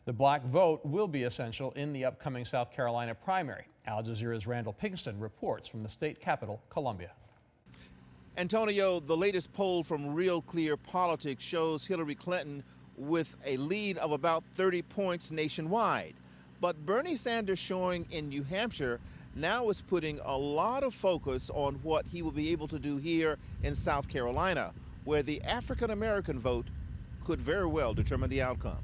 The black vote will be essential in the upcoming South Carolina primary. Al Jazeera's Randall Pinkston reports from the state capital, Columbia. Antonio, the latest poll from Real Clear Politics shows Hillary Clinton with a lead of about 30 points nationwide. But Bernie Sanders showing in New Hampshire now is putting a lot of focus on what he will be able to do here in South Carolina, where the African-American vote could very well determine the outcome.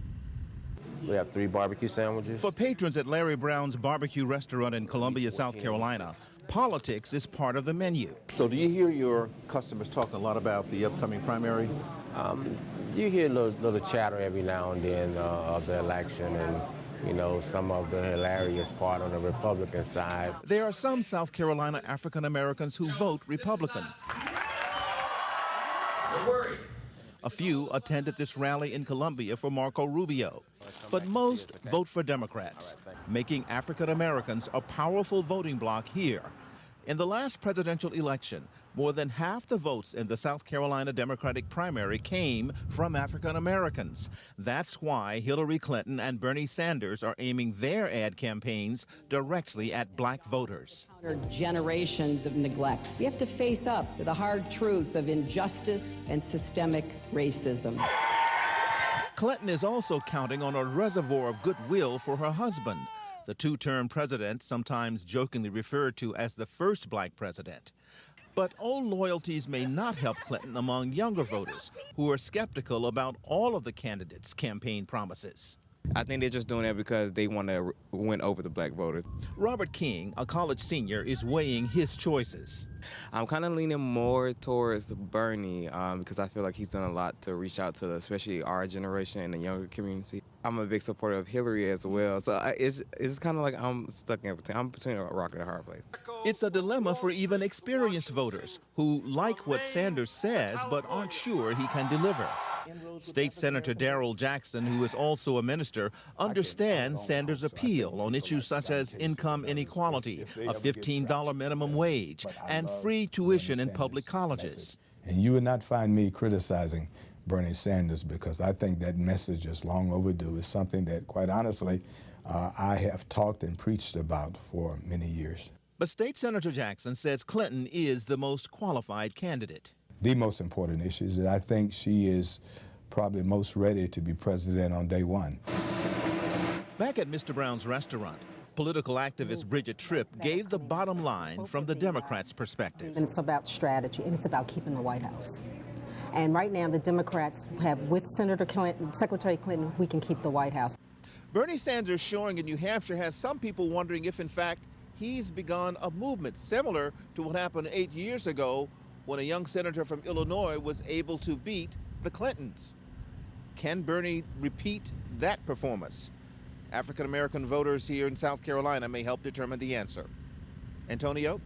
We have 3 barbecue sandwiches. For patrons at Larry Brown's barbecue restaurant in Columbia, South Carolina, politics is part of the menu. So do you hear your customers talking a lot about the upcoming primary? You hear a little chatter every now and then of the election and, you know, some of the hilarious part on the Republican side. There are some South Carolina African Americans who vote Republican. Don't worry. A few attended this rally in Columbia for Marco Rubio, but most vote for Democrats, making African Americans a powerful voting bloc here. In the last presidential election, more than half the votes in the South Carolina Democratic primary came from African Americans. That's why Hillary Clinton and Bernie Sanders are aiming their ad campaigns directly at black voters. Generations of neglect. We have to face up to the hard truth of injustice and systemic racism. Clinton is also counting on a reservoir of goodwill for her husband, the two-term president, sometimes jokingly referred to as the first black president. But old loyalties may not help Clinton among younger voters who are skeptical about all of the candidates' campaign promises. I think they're just doing that because they want to win over the black voters. Robert King, a college senior, is weighing his choices. I'm kind of leaning more towards Bernie because I feel like he's done a lot to reach out to especially our generation and the younger community. I'm a big supporter of Hillary as well, so it's kind of like I'm stuck in between. I'm between a rock and a hard place. It's a dilemma for even experienced voters who like what Sanders says but aren't sure he can deliver. State Senator Darrell Jackson, who is also a minister, understands Sanders' appeal on issues such as income inequality, a $15 minimum wage, and free tuition in public colleges. And you would not find me criticizing Bernie Sanders because I think that message is long overdue. It's something that, quite honestly, I have talked and preached about for many years. But State Senator Jackson says Clinton is the most qualified candidate. The most important issue is that I think she is probably most ready to be president on day one. Back at Mr. Brown's restaurant, political activist Bridget Tripp gave the bottom line from the Democrats' perspective. And it's about strategy, and it's about keeping the White House. And right now, the Democrats have, with Senator Clinton, Secretary Clinton, we can keep the White House. Bernie Sanders showing in New Hampshire has some people wondering if, in fact, he's begun a movement similar to what happened 8 years ago when a young senator from Illinois was able to beat the Clintons. Can Bernie repeat that performance? African-American voters here in South Carolina may help determine the answer. Antonio?